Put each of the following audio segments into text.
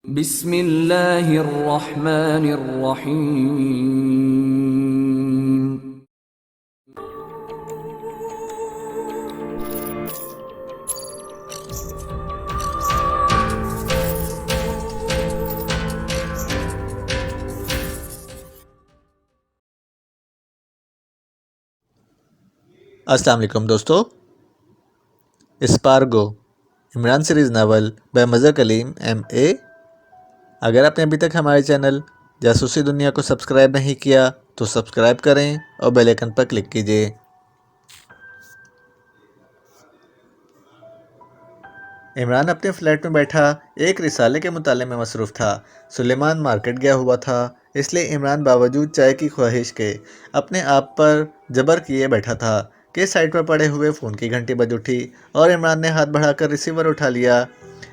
بسم اللہ الرحمن الرحیم۔ السلام علیکم دوستو، اسپارگو عمران سیریز ناول بے مظہر کلیم MA۔ اگر آپ نے ابھی تک ہمارے چینل جاسوسی دنیا کو سبسکرائب نہیں کیا تو سبسکرائب کریں اور بیل آئیکن پر کلک کیجیے۔ عمران اپنے فلیٹ میں بیٹھا ایک رسالے کے مطالعے میں مصروف تھا۔ سلیمان مارکیٹ گیا ہوا تھا، اس لیے عمران باوجود چائے کی خواہش کے اپنے آپ پر جبر کیے بیٹھا تھا کہ سائٹ پر پڑے ہوئے فون کی گھنٹی بج اٹھی اور عمران نے ہاتھ بڑھا کر ریسیور اٹھا لیا۔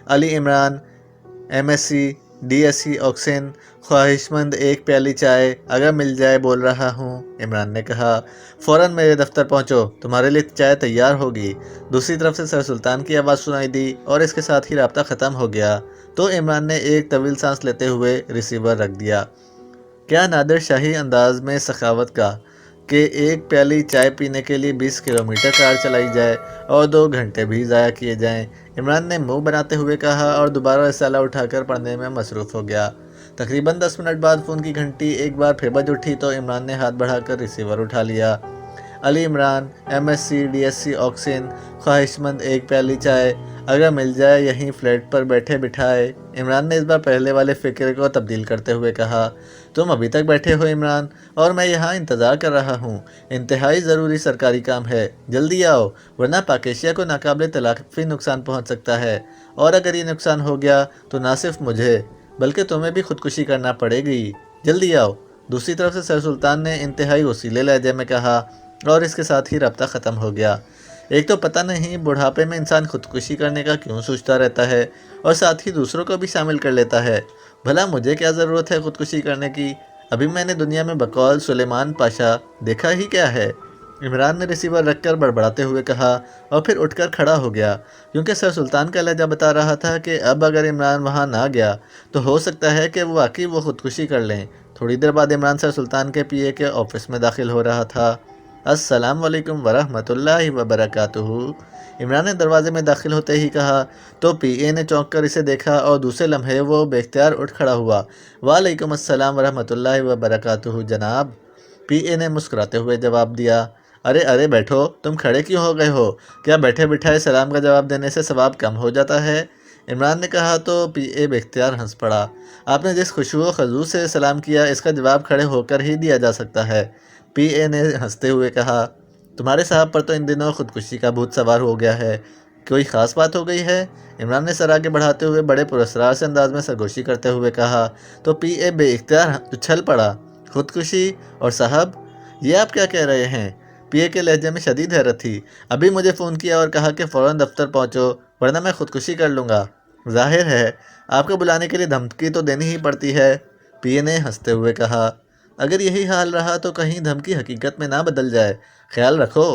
علی عمران، MSc DSc آکسین، خواہش مند ایک پیالی چائے اگر مل جائے بول رہا ہوں، عمران نے کہا۔ فوراً میرے دفتر پہنچو، تمہارے لیے چائے تیار ہوگی۔ دوسری طرف سے سر سلطان کی آواز سنائی دی اور اس کے ساتھ ہی رابطہ ختم ہو گیا تو عمران نے ایک طویل سانس لیتے ہوئے ریسیور رکھ دیا۔ کیا نادر شاہی انداز میں سخاوت کا کہ ایک پیالی چائے پینے کے لیے 20 کلومیٹر کار چلائی جائے اور 2 گھنٹے بھی ضائع کیے جائیں، عمران نے منہ بناتے ہوئے کہا اور دوبارہ رسالہ اٹھا کر پڑھنے میں مصروف ہو گیا۔ تقریباً 10 منٹ بعد فون کی گھنٹی ایک بار پھر بج اٹھی تو عمران نے ہاتھ بڑھا کر ریسیور اٹھا لیا۔ علی عمران، MSc DSc آکسین، خواہش مند ایک پیالی چائے اگر مل جائے یہیں فلیٹ پر بیٹھے بٹھائے، عمران نے اس بار پہلے والے فقرے کو تبدیل کرتے ہوئے کہا۔ تم ابھی تک بیٹھے ہو عمران، اور میں یہاں انتظار کر رہا ہوں۔ انتہائی ضروری سرکاری کام ہے، جلدی آؤ ورنہ پاکیشیا کو ناقابل تلافی نقصان پہنچ سکتا ہے، اور اگر یہ نقصان ہو گیا تو نہ صرف مجھے بلکہ تمہیں بھی خودکشی کرنا پڑے گی، جلدی آؤ۔ دوسری طرف سے سر سلطان نے انتہائی وسیلے لہجے میں کہا اور اس کے ساتھ ہی رابطہ ختم ہو گیا۔ ایک تو پتہ نہیں بڑھاپے میں انسان خودکشی کرنے کا کیوں سوچتا رہتا ہے اور ساتھ ہی دوسروں کو بھی شامل کر لیتا ہے۔ بھلا مجھے کیا ضرورت ہے خودکشی کرنے کی؟ ابھی میں نے دنیا میں بقول سلیمان پاشا دیکھا ہی کیا ہے؟ عمران نے ریسیور رکھ کر بڑبڑاتے ہوئے کہا اور پھر اٹھ کر کھڑا ہو گیا، کیونکہ سر سلطان کا لہجہ بتا رہا تھا کہ اب اگر عمران وہاں نہ گیا تو ہو سکتا ہے کہ واقعی وہ خودکشی کر لیں۔ تھوڑی دیر بعد عمران سر سلطان کے PA کے آفس میں داخل ہو رہا تھا۔ السلام علیکم ورحمۃ اللہ وبرکاتہ، عمران نے دروازے میں داخل ہوتے ہی کہا تو PA نے چونک کر اسے دیکھا اور دوسرے لمحے وہ بے اختیار اٹھ کھڑا ہوا۔ وعلیکم السلام ورحمۃ اللہ وبرکاتہ جناب، PA نے مسکراتے ہوئے جواب دیا۔ ارے بیٹھو، تم کھڑے کیوں ہو گئے ہو؟ کیا بیٹھے بٹھائے سلام کا جواب دینے سے ثواب کم ہو جاتا ہے؟ عمران نے کہا تو PA بے اختیار ہنس پڑا۔ آپ نے جس خشوع و خضوع سے سلام کیا اس کا جواب کھڑے ہو کر ہی دیا جا سکتا ہے، PA نے ہنستے ہوئے کہا۔ تمہارے صاحب پر تو ان دنوں خودکشی کا بھوت سوار ہو گیا ہے، کوئی خاص بات ہو گئی ہے؟ عمران نے سر آگے بڑھاتے ہوئے بڑے پراسرار سے انداز میں سرگوشی کرتے ہوئے کہا تو PA بے اختیار اچھل پڑا۔ خودکشی؟ اور صاحب یہ آپ کیا کہہ رہے ہیں؟ PA کے لہجے میں شدید حیرت تھی۔ ابھی مجھے فون کیا اور کہا کہ فوراً دفتر پہنچو ورنہ میں خودکشی کر لوں گا۔ ظاہر ہے آپ کو بلانے کے لیے دھمکی تو دینی ہی پڑتی ہے، PA نے ہنستے ہوئے کہا۔ اگر یہی حال رہا تو کہیں دھمکی حقیقت میں نہ بدل جائے، خیال رکھو،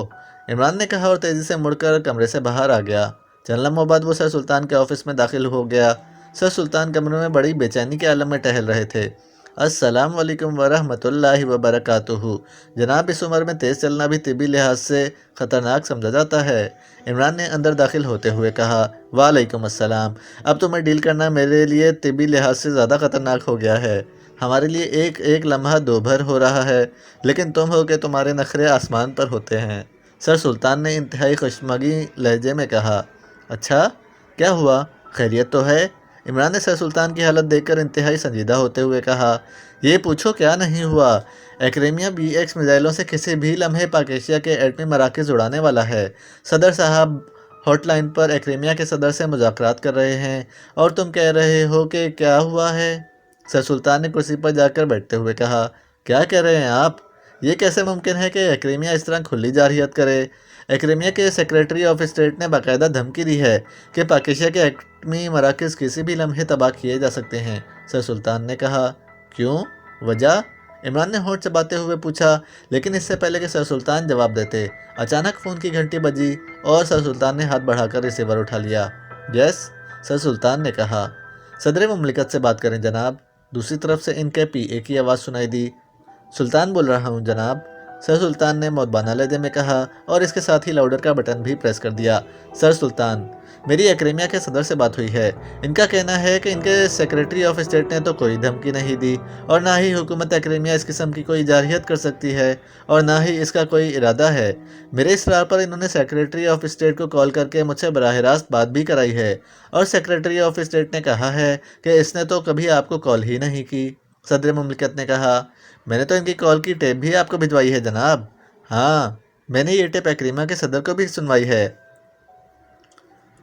عمران نے کہا اور تیزی سے مڑ کر کمرے سے باہر آ گیا۔ چند لمحوں بعد وہ سر سلطان کے آفس میں داخل ہو گیا۔ سر سلطان کمرے میں بڑی بے چینی کے عالم میں ٹہل رہے تھے۔ السلام علیکم ورحمۃ اللہ وبرکاتہ جناب، اس عمر میں تیز چلنا بھی طبی لحاظ سے خطرناک سمجھا جاتا ہے، عمران نے اندر داخل ہوتے ہوئے کہا۔ وعلیکم السلام، اب تمہیں ڈیل کرنا میرے لیے طبی لحاظ سے زیادہ خطرناک ہو گیا ہے، ہمارے لیے ایک ایک لمحہ دوبھر ہو رہا ہے، لیکن تم ہو کہ تمہارے نخرے آسمان پر ہوتے ہیں، سر سلطان نے انتہائی خشمگین لہجے میں کہا۔ اچھا کیا ہوا، خیریت تو ہے؟ عمران نے سر سلطان کی حالت دیکھ کر انتہائی سنجیدہ ہوتے ہوئے کہا۔ یہ پوچھو کیا نہیں ہوا، ایکریمیا BX میزائلوں سے کسی بھی لمحے پاکیشیا کے ایٹمی مراکز اڑانے والا ہے۔ صدر صاحب ہاٹ لائن پر ایکریمیا کے صدر سے مذاکرات کر رہے ہیں اور تم کہہ رہے ہو کہ کیا ہوا ہے؟ سر سلطان نے کرسی پر جا کر بیٹھتے ہوئے کہا۔ کیا کہہ رہے ہیں آپ؟ یہ کیسے ممکن ہے کہ ایکریمیا اس طرح کھلی جارحیت کرے؟ ایکریمیا کے سیکریٹری آف اسٹیٹ نے باقاعدہ دھمکی دی ہے کہ پاکیشیا کے ایٹمی مراکز کسی بھی لمحے تباہ کیے جا سکتے ہیں، سر سلطان نے کہا۔ کیوں؟ وجہ؟ عمران نے ہونٹ چباتے ہوئے پوچھا، لیکن اس سے پہلے کہ سر سلطان جواب دیتے اچانک فون کی گھنٹی بجی اور سر سلطان نے ہاتھ بڑھا کر ریسیور اٹھا لیا۔ یس، سر سلطان نے کہا۔ صدر مملکت سے بات کریں جناب۔ دوسری طرف سے ان کے پی اے کی آواز سنائی دی۔ سلطان بول رہا ہوں جناب، سر سلطان نے مودبانہ لہجے میں کہا اور اس کے ساتھ ہی لاؤڈر کا بٹن بھی پریس کر دیا۔ سر سلطان، میری ایکریمیا کے صدر سے بات ہوئی ہے۔ ان کا کہنا ہے کہ ان کے سیکریٹری آف اسٹیٹ نے تو کوئی دھمکی نہیں دی اور نہ ہی حکومت ایکریمیا اس قسم کی کوئی جارحیت کر سکتی ہے اور نہ ہی اس کا کوئی ارادہ ہے۔ میرے اصرار پر انہوں نے سیکریٹری آف اسٹیٹ کو کال کر کے مجھ سے براہ راست بات بھی کرائی ہے اور سیکریٹری آف اسٹیٹ نے کہا ہے کہ اس نے تو کبھی آپ کو کال ہی نہیں کی۔ صدر مملکت نے کہا، میں نے تو ان کی کال کی ٹیپ بھی آپ کو بھجوائی ہے جناب۔ ہاں، میں نے یہ ٹیپ ایکریمیا کے صدر کو بھی سنوائی ہے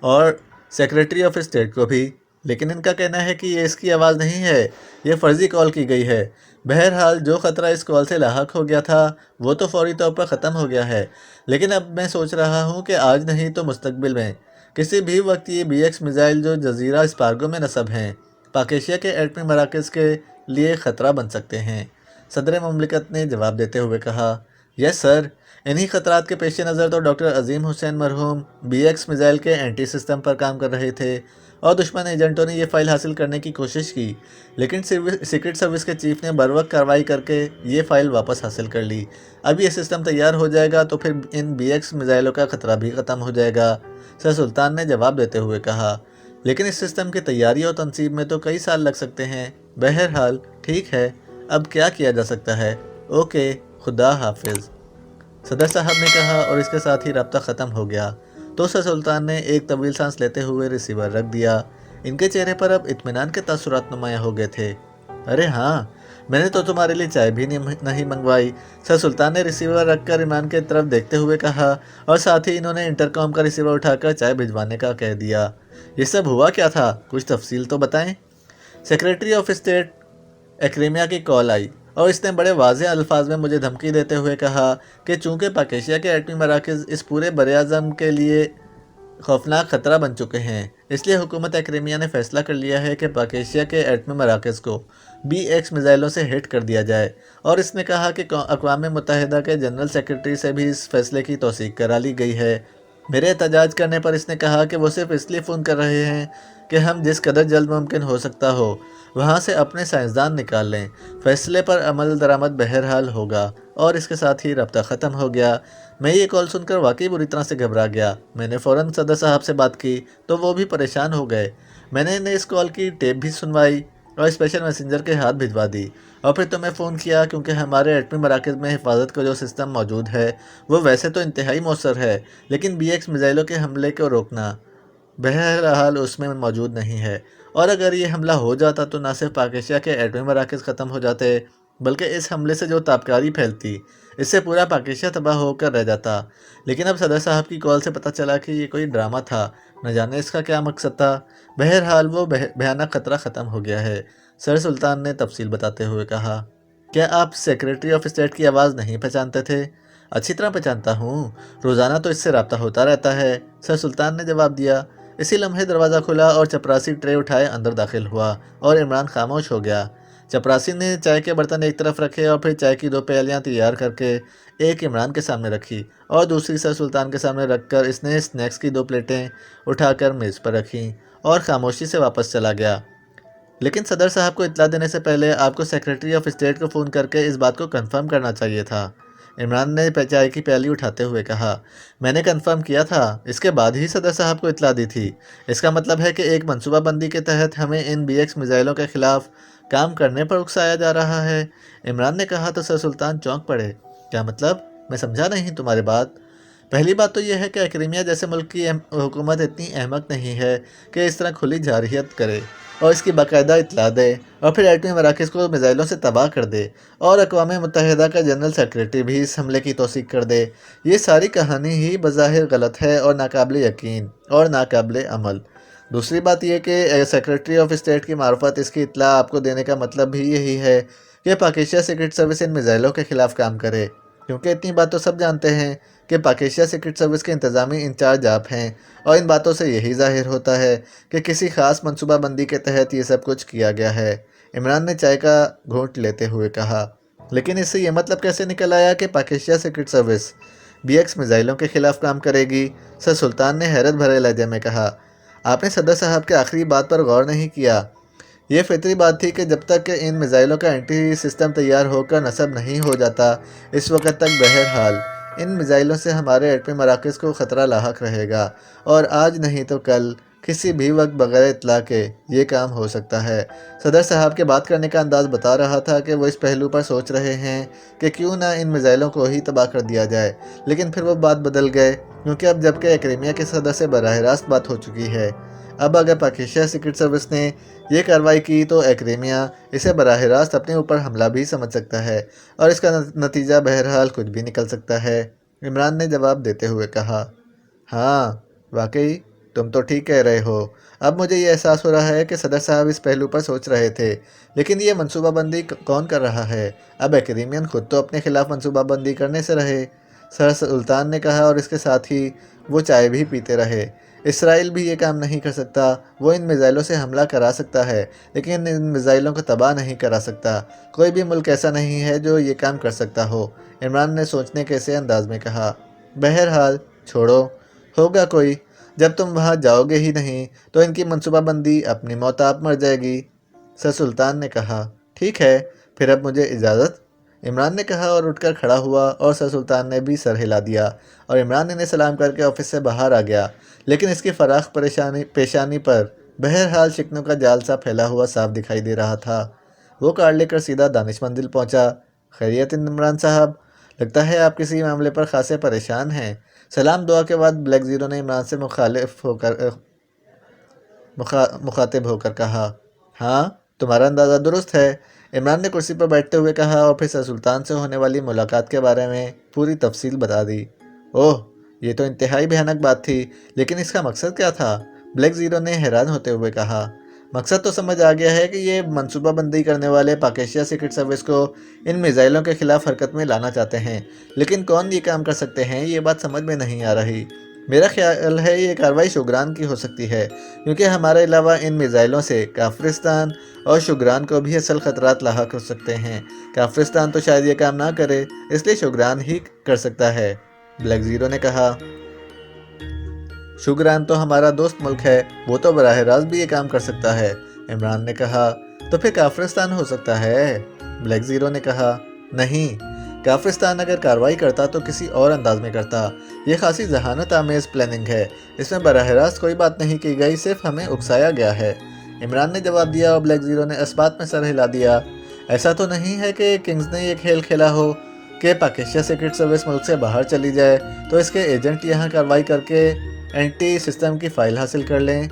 اور سیکریٹری آف اسٹیٹ کو بھی، لیکن ان کا کہنا ہے کہ یہ اس کی آواز نہیں ہے، یہ فرضی کال کی گئی ہے۔ بہرحال جو خطرہ اس کال سے لاحق ہو گیا تھا وہ تو فوری طور پر ختم ہو گیا ہے، لیکن اب میں سوچ رہا ہوں کہ آج نہیں تو مستقبل میں کسی بھی وقت یہ بی ایکس میزائل جو جزیرہ اسپارگو میں نصب ہیں پاک ایشیا کے ایٹمی مراکز کے لیے خطرہ بن سکتے ہیں۔ صدر مملکت نے جواب دیتے ہوئے کہا، یس سر، انہی خطرات کے پیش نظر تو ڈاکٹر عظیم حسین مرحوم بی ایکس میزائل کے اینٹی سسٹم پر کام کر رہے تھے اور دشمن ایجنٹوں نے یہ فائل حاصل کرنے کی کوشش کی، لیکن سیکرٹ سروس کے چیف نے بروقت کارروائی کر کے یہ فائل واپس حاصل کر لی۔ اب یہ سسٹم تیار ہو جائے گا تو پھر ان بی ایکس میزائلوں کا خطرہ بھی ختم ہو جائے گا۔ سر سلطان نے جواب دیتے ہوئے کہا، لیکن اس سسٹم کی تیاری اور تنصیب میں تو کئی سال لگ سکتے ہیں۔ بہرحال ٹھیک ہے، اب کیا کیا جا سکتا ہے؟ اوکے، خدا حافظ، صدر صاحب نے کہا اور اس کے ساتھ ہی رابطہ ختم ہو گیا۔ تو سر سلطان نے ایک طویل سانس لیتے ہوئے ریسیور رکھ دیا۔ ان کے چہرے پر اب اطمینان کے تاثرات نمایاں ہو گئے تھے۔ ارے ہاں، میں نے تو تمہارے لیے چائے بھی نہیں منگوائی، سر سلطان نے ریسیور رکھ کر عمران کی طرف دیکھتے ہوئے کہا اور ساتھ ہی انہوں نے انٹرکام کا ریسیور اٹھا کر چائے بھجوانے کا کہہ دیا۔ یہ سب ہوا کیا تھا؟ کچھ تفصیل تو بتائیں۔ سیکریٹری آف اسٹیٹ ایکریمیا کی کال آئی اور اس نے بڑے واضح الفاظ میں مجھے دھمکی دیتے ہوئے کہا کہ چونکہ پاک ایشیا کے ایٹمی مراکز اس پورے براعظم کے لیے خوفناک خطرہ بن چکے ہیں، اس لیے حکومت ایکریمیا نے فیصلہ کر لیا ہے کہ پاک ایشیا کے ایٹمی مراکز کو بی ایکس میزائلوں سے ہٹ کر دیا جائے، اور اس نے کہا کہ اقوام متحدہ کے جنرل سیکریٹری سے بھی اس فیصلے کی توثیق کرا لی گئی ہے۔ میرے احتجاج کرنے پر اس نے کہا کہ وہ صرف اس لیے فون کر رہے ہیں کہ ہم جس قدر جلد ممکن ہو سکتا ہو وہاں سے اپنے سائنسدان نکال لیں۔ فیصلے پر عمل درآمد بہرحال ہوگا، اور اس کے ساتھ ہی رابطہ ختم ہو گیا۔ میں یہ کال سن کر واقعی بری طرح سے گھبرا گیا۔ میں نے فوراً صدر صاحب سے بات کی تو وہ بھی پریشان ہو گئے۔ میں نے انہیں اس کال کی ٹیپ بھی سنوائی اور اسپیشل میسنجر کے ہاتھ بھجوا دی اور پھر تمہیں فون کیا، کیونکہ ہمارے ایٹمی مراکز میں حفاظت کا جو سسٹم موجود ہے وہ ویسے تو انتہائی مؤثر ہے، لیکن بی ایکس میزائلوں کے حملے کو روکنا بہرحال اس میں موجود نہیں ہے، اور اگر یہ حملہ ہو جاتا تو نہ صرف پاک ایشیا کے ایٹمی مراکز ختم ہو جاتے بلکہ اس حملے سے جو تابکاری پھیلتی اس سے پورا پاک ایشیا تباہ ہو کر رہ جاتا۔ لیکن اب صدر صاحب کی کال سے پتہ چلا کہ یہ کوئی ڈرامہ تھا، نہ جانے اس کا کیا مقصد تھا۔ بہرحال وہ بھیانک خطرہ ختم ہو گیا ہے، سر سلطان نے تفصیل بتاتے ہوئے کہا۔ کیا آپ سیکریٹری آف اسٹیٹ کی آواز نہیں پہچانتے تھے؟ اچھی طرح پہچانتا ہوں، روزانہ تو اس سے رابطہ ہوتا رہتا ہے، سر سلطان نے جواب دیا۔ اسی لمحے دروازہ کھلا اور چپراسی ٹرے اٹھائے اندر داخل ہوا اور عمران خاموش ہو گیا۔ چپراسی نے چائے کے برتن ایک طرف رکھے اور پھر چائے کی 2 پیالیاں تیار کر کے ایک عمران کے سامنے رکھی اور دوسری سر سلطان کے سامنے رکھ کر اس نے اسنیکس کی 2 پلیٹیں اٹھا کر میز پر رکھیں اور خاموشی سے واپس چلا گیا۔ لیکن صدر صاحب کو اطلاع دینے سے پہلے آپ کو سیکریٹری آف اسٹیٹ کو فون کر کے اس بات کو کنفرم کرنا چاہیے تھا، عمران نے چائے کی پیالی اٹھاتے ہوئے کہا۔ میں نے کنفرم کیا تھا، اس کے بعد ہی صدر صاحب کو اطلاع دی تھی۔ اس کا مطلب ہے کہ ایک منصوبہ بندی کے تحت ہمیں ان بی ایکس میزائلوں کے خلاف کام کرنے پر اکسایا جا رہا ہے، عمران نے کہا تو سر سلطان چونک پڑے۔ کیا مطلب؟ میں سمجھا نہیں تمہاری بات۔ پہلی بات تو یہ ہے کہ ایکریمیا جیسے ملک کی حکومت اتنی احمق نہیں ہے کہ اس طرح کھلی جارحیت کرے اور اس کی باقاعدہ اطلاع دے اور پھر ایٹمی مراکز کو میزائلوں سے تباہ کر دے، اور اقوام متحدہ کا جنرل سیکریٹری بھی اس حملے کی توثیق کر دے۔ یہ ساری کہانی ہی بظاہر غلط ہے اور ناقابل یقین اور ناقابل عمل۔ دوسری بات یہ کہ سیکریٹری آف اسٹیٹ کی معرفت اس کی اطلاع آپ کو دینے کا مطلب بھی یہی ہے کہ پاک ایشیا سیکرٹ سروس ان میزائلوں کے خلاف کام کرے، کیونکہ اتنی بات تو سب جانتے ہیں کہ پاک ایشیا سیکرٹ سروس کے انتظامی انچارج آپ ہیں، اور ان باتوں سے یہی ظاہر ہوتا ہے کہ کسی خاص منصوبہ بندی کے تحت یہ سب کچھ کیا گیا ہے، عمران نے چائے کا گھونٹ لیتے ہوئے کہا۔ لیکن اس سے یہ مطلب کیسے نکل آیا کہ Pak Asia secret service B X میزائلوں کے خلاف کام کرے گی؟ سر سلطان نے حیرت بھرے لہجے میں کہا۔ آپ نے صدر صاحب کے آخری بات پر غور نہیں کیا؟ یہ فطری بات تھی کہ جب تک کہ ان میزائلوں کا اینٹی سسٹم تیار ہو کر نصب نہیں ہو جاتا، اس وقت تک بہرحال ان میزائلوں سے ہمارے ایٹمی مراکز کو خطرہ لاحق رہے گا، اور آج نہیں تو کل کسی بھی وقت بغیر اطلاع کے یہ کام ہو سکتا ہے۔ صدر صاحب کے بات کرنے کا انداز بتا رہا تھا کہ وہ اس پہلو پر سوچ رہے ہیں کہ کیوں نہ ان میزائلوں کو ہی تباہ کر دیا جائے، لیکن پھر وہ بات بدل گئے، کیونکہ اب جبکہ ایکریمیا کے صدر سے براہ راست بات ہو چکی ہے، اب اگر پاکستان سیکرٹ سروس نے یہ کارروائی کی تو ایکریمیا اسے براہ راست اپنے اوپر حملہ بھی سمجھ سکتا ہے، اور اس کا نتیجہ بہرحال کچھ بھی نکل سکتا ہے۔ عمران نے جواب دیتے ہوئے کہا، ہاں واقعی تم تو ٹھیک کہہ رہے ہو۔ اب مجھے یہ احساس ہو رہا ہے کہ صدر صاحب اس پہلو پر سوچ رہے تھے، لیکن یہ منصوبہ بندی کون کر رہا ہے؟ اب ایکریمین خود تو اپنے خلاف منصوبہ بندی کرنے سے رہے، سر سلطان نے کہا، اور اس کے ساتھ ہی وہ چائے بھی پیتے رہے۔ اسرائیل بھی یہ کام نہیں کر سکتا، وہ ان میزائلوں سے حملہ کرا سکتا ہے لیکن ان میزائلوں کو تباہ نہیں کرا سکتا۔ کوئی بھی ملک ایسا نہیں ہے جو یہ کام کر سکتا ہو، عمران نے سوچنے کے سے انداز میں کہا۔ بہرحال چھوڑو، ہوگا کوئی، جب تم وہاں جاؤ گے ہی نہیں تو ان کی منصوبہ بندی اپنی موت آپ مر جائے گی، سر سلطان نے کہا۔ ٹھیک ہے، پھر اب مجھے اجازت، عمران نے کہا اور اٹھ کر کھڑا ہوا، اور سر سلطان نے بھی سر ہلا دیا اور عمران انہیں سلام کر کے آفس سے باہر آ گیا، لیکن اس کی فراخ پیشانی پر بہرحال شکنوں کا جال سا پھیلا ہوا صاف دکھائی دے رہا تھا۔ وہ کار لے کر سیدھا دانش مندل پہنچا۔ خیریت عمران صاحب، لگتا ہے آپ کسی معاملے پر خاصے پریشان ہیں۔ سلام دعا کے بعد بلیک زیرو نے عمران سے مخاطب ہو کر کہا، ہاں تمہارا اندازہ درست ہے، عمران نے کرسی پر بیٹھتے ہوئے کہا، اور پھر سر سلطان سے ہونے والی ملاقات کے بارے میں پوری تفصیل بتا دی۔ اوہ، یہ تو انتہائی بھیانک بات تھی، لیکن اس کا مقصد کیا تھا؟ بلیک زیرو نے حیران ہوتے ہوئے کہا۔ مقصد تو سمجھ آ گیا ہے کہ یہ منصوبہ بندی کرنے والے پاکستان سیکرٹ سروس کو ان میزائلوں کے خلاف حرکت میں لانا چاہتے ہیں، لیکن کون یہ کام کر سکتے ہیں یہ بات سمجھ میں نہیں آ رہی۔ میرا خیال ہے یہ کارروائی شوگران کی ہو سکتی ہے، کیونکہ ہمارے علاوہ ان میزائلوں سے کافرستان اور شوگران کو بھی اصل خطرات لاحق ہو سکتے ہیں۔ کافرستان تو شاید یہ کام نہ کرے، اس لیے شوگران ہی کر سکتا ہے، بلیک زیرو نے کہا۔ شوگران تو ہمارا دوست ملک ہے، وہ تو براہ راست بھی یہ کام کر سکتا ہے، عمران نے کہا۔ تو پھر کافرستان ہو سکتا ہے، بلیک زیرو نے کہا۔ نہیں، کافرستان اگر کارروائی کرتا تو کسی اور انداز میں کرتا۔ یہ خاصی ذہانت آمیز پلاننگ ہے، اس میں براہ راست کوئی بات نہیں کی گئی، صرف ہمیں اکسایا گیا ہے، عمران نے جواب دیا، اور بلیک زیرو نے اس بات میں سر ہلا دیا۔ ایسا تو نہیں ہے کہ کنگز نے یہ کھیل کھیلا ہو کہ پاکستان سیکرٹ سروس ملک سے باہر چلی جائے تو اس کے ایجنٹ یہاں کارروائی کر کے اینٹی سسٹم کی فائل حاصل کر لیں؟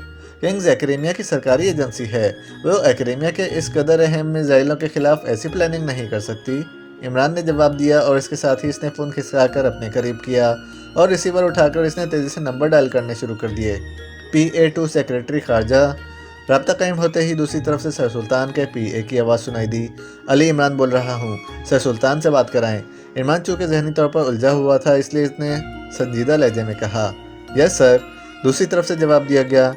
کنگز ایکریمیا کی سرکاری ایجنسی ہے، وہ ایکریمیا کے اس قدر اہم میزائلوں کے خلاف ایسی پلاننگ نہیں کر سکتی، عمران نے جواب دیا، اور اس کے ساتھ ہی اس نے فون کھسکا کر اپنے قریب کیا اور ریسیور اٹھا کر اس نے تیزی سے نمبر ڈائل کرنے شروع کر دیے۔ PA2 سیکرٹری خارجہ۔ رابطہ قائم ہوتے ہی دوسری طرف سے سر سلطان کے PA کی آواز سنائی دی۔ علی عمران بول رہا ہوں، سر سلطان سے بات کرائیں۔ عمران چونکہ ذہنی طور پر الجھا ہوا تھا، اس لیے اس نے سنجیدہ لہجے میں کہا، یس سر۔ دوسری طرف سے جواب دیا گیا،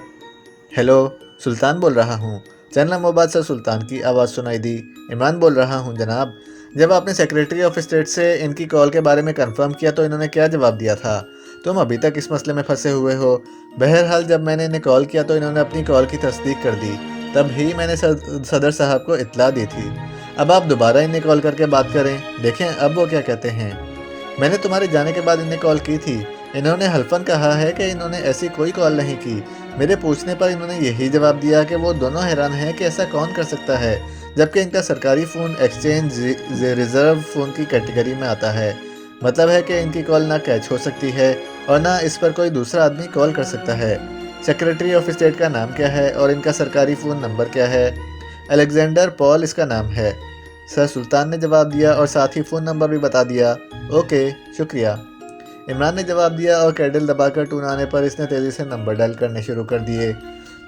ہیلو، سلطان بول رہا ہوں۔ چند لمحوں بعد سر سلطان کی آواز سنائی دی، عمران بول رہا ہوں جناب۔ جب آپ نے سیکرٹری آف اسٹیٹ سے ان کی کال کے بارے میں کنفرم کیا تو انہوں نے کیا جواب دیا تھا؟ تم ابھی تک اس مسئلے میں پھنسے ہوئے ہو۔ بہرحال جب میں نے انہیں کال کیا تو انہوں نے اپنی کال کی تصدیق کر دی، تب ہی میں نے صدر صاحب کو اطلاع دی تھی۔ اب آپ دوبارہ انہیں کال کر کے بات کریں، دیکھیں اب وہ کیا کہتے ہیں۔ میں نے تمہارے جانے کے بعد انہیں کال کی تھی، انہوں نے حلفاً کہا ہے کہ انہوں نے ایسی کوئی کال نہیں کی۔ میرے پوچھنے پر انہوں نے یہی جواب دیا کہ وہ دونوں حیران ہیں کہ ایسا کون کر سکتا ہے، جبکہ ان کا سرکاری فون ایکسچینج ریزرو فون کی کیٹیگری میں آتا ہے۔ مطلب ہے کہ ان کی کال نہ کیچ ہو سکتی ہے اور نہ اس پر کوئی دوسرا آدمی کال کر سکتا ہے۔ سیکرٹری آف اسٹیٹ کا نام کیا ہے اور ان کا سرکاری فون نمبر کیا ہے؟ الیگزینڈر پال اس کا نام ہے، سر سلطان نے جواب دیا، اور ساتھ ہی فون نمبر بھی بتا دیا۔ اوکے، شکریہ، عمران نے جواب دیا، اور کیڈل دبا کر ٹون آنے پر اس نے تیزی سے نمبر ڈائل کرنے شروع کر دیے۔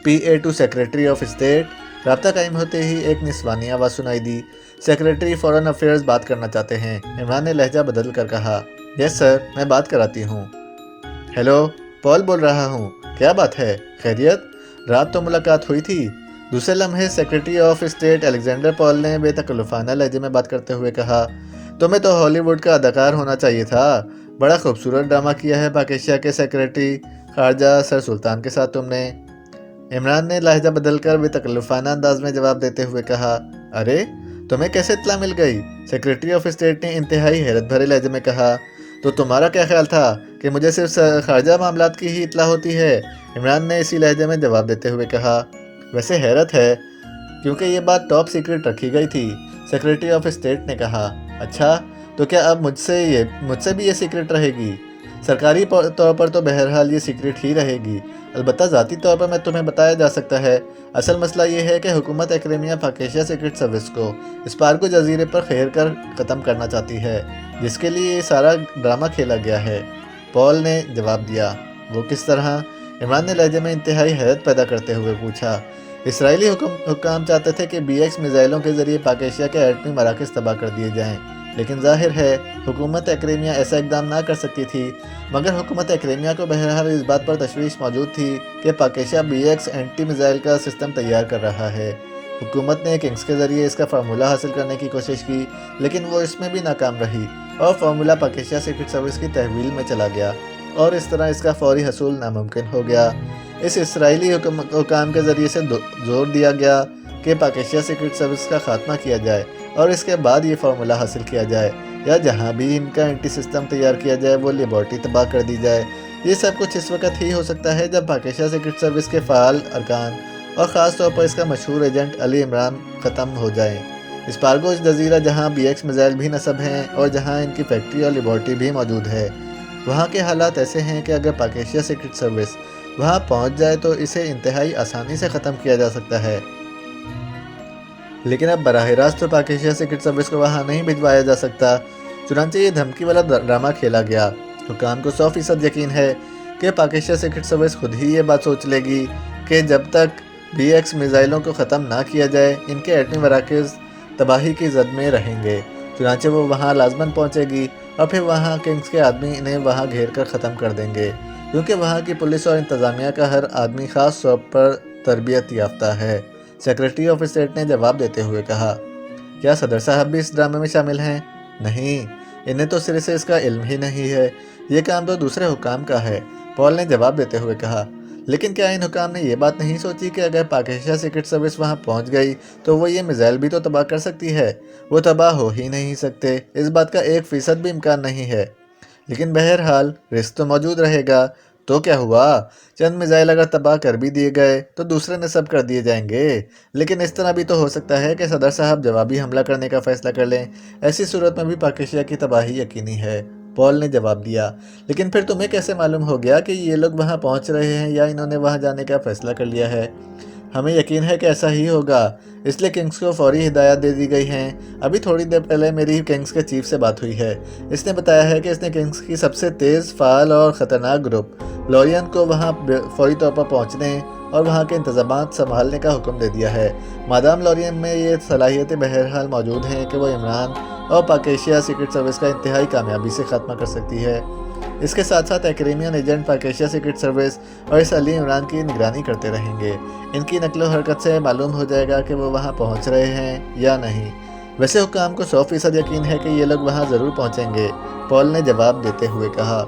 PA2 secretary of state. رابطہ قائم ہوتے ہی ایک نسوانی آواز سنائی دی، سیکرٹری فورن افیئرز بات کرنا چاہتے ہیں، عمران نے لہجہ بدل کر کہا۔ یس سر، میں بات کراتی ہوں۔ ہیلو، پال بول رہا ہوں، کیا بات ہے، خیریت؟ رات تو ملاقات ہوئی تھی۔ دوسرے لمحے سیکرٹری آف اسٹیٹ الیگزینڈر پال نے بے تکلفانہ لہجے میں بات کرتے ہوئے کہا، تمہیں تو ہالی ووڈ کا اداکار ہونا چاہیے تھا، بڑا خوبصورت ڈرامہ کیا ہے پاکستان کے سیکرٹری خارجہ سر سلطان کے ساتھ تم نے۔ عمران نے لہجہ بدل کر بے تکلفانہ انداز میں جواب دیتے ہوئے کہا، ارے تمہیں کیسے اطلاع مل گئی؟ سیکریٹری آف اسٹیٹ نے انتہائی حیرت بھرے لہجے میں کہا، تو تمہارا کیا خیال تھا کہ مجھے صرف خارجہ معاملات کی ہی اطلاع ہوتی ہے؟ عمران نے اسی لہجے میں جواب دیتے ہوئے کہا، ویسے حیرت ہے کیونکہ یہ بات ٹاپ سیکرٹ رکھی گئی تھی۔ سیکریٹری آف اسٹیٹ نے کہا، اچھا تو کیا اب مجھ سے بھی یہ سیکرٹ رہے گی؟ سرکاری طور پر تو بہرحال یہ سیکرٹ ہی رہے گی، البتہ ذاتی طور پر میں تمہیں بتایا جا سکتا ہے۔ اصل مسئلہ یہ ہے کہ حکومت ایکریمیا پاک ایشیا سیکرٹ سروس کو اسپارگو جزیرے پر گھیر کر ختم کرنا چاہتی ہے، جس کے لیے یہ سارا ڈرامہ کھیلا گیا ہے۔ پال نے جواب دیا، وہ کس طرح؟ عمران نے لہجے میں انتہائی حیرت پیدا کرتے ہوئے پوچھا۔ اسرائیلی حکام چاہتے تھے کہ BX میزائلوں کے ذریعے پاک ایشیا کے ایٹمی مراکز تباہ کر دیے جائیں، لیکن ظاہر ہے حکومت ایکریمیا ایسا اقدام نہ کر سکتی تھی، مگر حکومت ایکریمیا کو بہرحال اس بات پر تشویش موجود تھی کہ Pak Asia BX anti missile کا سسٹم تیار کر رہا ہے۔ حکومت نے کنگز کے ذریعے اس کا فارمولہ حاصل کرنے کی کوشش کی، لیکن وہ اس میں بھی ناکام رہی اور فارمولہ پاک ایشیا سیکرٹ سروس کی تحویل میں چلا گیا، اور اس طرح اس کا فوری حصول ناممکن ہو گیا۔ اس اسرائیلی حکام کے ذریعے سے زور دیا گیا کہ پاک ایشیا سیکرٹ سروس کا خاتمہ کیا جائے اور اس کے بعد یہ فارمولہ حاصل کیا جائے، یا جہاں بھی ان کا اینٹی سسٹم تیار کیا جائے وہ لیبارٹری تباہ کر دی جائے۔ یہ سب کچھ اس وقت ہی ہو سکتا ہے جب پاک ایشیا سیکرٹ سروس کے فعال ارکان اور خاص طور پر اس کا مشہور ایجنٹ علی عمران ختم ہو جائیں۔ اسپارگو جزیرہ جہاں BX میزائل بھی نصب ہیں اور جہاں ان کی فیکٹری اور لیبارٹری بھی موجود ہے، وہاں کے حالات ایسے ہیں کہ اگر پاک ایشیا سیکرٹ سروس وہاں پہنچ جائے تو اسے انتہائی آسانی سے ختم کیا جا سکتا ہے، لیکن اب براہ راست تو پاک ایشیا سیکرٹ سروس کو وہاں نہیں بھجوایا جا سکتا۔ چنانچہ یہ دھمکی والا ڈرامہ کھیلا گیا۔ حکام کو 100% یقین ہے کہ پاک ایشیا سیکرٹ سروس خود ہی یہ بات سوچ لے گی کہ جب تک BX میزائلوں کو ختم نہ کیا جائے ان کے ایٹمی مراکز تباہی کی زد میں رہیں گے، چنانچہ وہ وہاں لازماً پہنچے گی اور پھر وہاں کنگز کے آدمی انہیں وہاں گھیر کر ختم کر دیں گے، کیونکہ وہاں کی پولیس اور انتظامیہ کا ہر آدمی خاص طور پر تربیت یافتہ ہے۔ سیکریٹری آف اسٹیٹ نے جواب دیتے ہوئے کہا، کیا صدر صاحب بھی اس ڈرامے میں شامل ہیں؟ نہیں، انہیں تو سرے سے اس کا علم ہی نہیں ہے، یہ کام تو دوسرے حکام کا ہے۔ پال نے جواب دیتے ہوئے کہا، لیکن کیا ان حکام نے یہ بات نہیں سوچی کہ اگر پاک ایشیا سیکرٹ سروس وہاں پہنچ گئی تو وہ یہ میزائل بھی تو تباہ کر سکتی ہے؟ وہ تباہ ہو ہی نہیں سکتے، اس بات کا 1% بھی امکان نہیں ہے، لیکن بہرحال رسک تو موجود رہے گا۔ تو کیا ہوا؟ چند میزائل اگر تباہ کر بھی دیے گئے تو دوسرے نصب کر دیے جائیں گے، لیکن اس طرح بھی تو ہو سکتا ہے کہ صدر صاحب جوابی حملہ کرنے کا فیصلہ کر لیں، ایسی صورت میں بھی پاک ایشیا کی تباہی یقینی ہے۔ پال نے جواب دیا، لیکن پھر تمہیں کیسے معلوم ہو گیا کہ یہ لوگ وہاں پہنچ رہے ہیں یا انہوں نے وہاں جانے کا فیصلہ کر لیا ہے؟ ہمیں یقین ہے کہ ایسا ہی ہوگا، اس لیے کنگز کو فوری ہدایات دے دی گئی ہیں۔ ابھی تھوڑی دیر پہلے میری کنگز کے چیف سے بات ہوئی ہے، اس نے بتایا ہے کہ اس نے کنگز کی سب سے تیز، فعال اور خطرناک گروپ لورین کو وہاں فوری طور پر پہنچنے اور وہاں کے انتظامات سنبھالنے کا حکم دے دیا ہے، مادام لورین میں یہ صلاحیتیں بہرحال موجود ہیں کہ وہ عمران اور پاک ایشیا سیکرٹ سروس کا انتہائی کامیابی سے خاتمہ کر سکتی ہے۔ اس کے ساتھ ساتھ ایکریمین ایجنٹ پاک ایشیا سیکرٹ سروس اور اس علی عمران کی نگرانی کرتے رہیں گے۔ ان کی نقل و حرکت سے معلوم ہو جائے گا کہ وہ وہاں پہنچ رہے ہیں یا نہیں۔ ویسے حکام کو 100% یقین ہے کہ یہ لوگ وہاں ضرور پہنچیں گے، پال نے جواب دیتے ہوئے کہا۔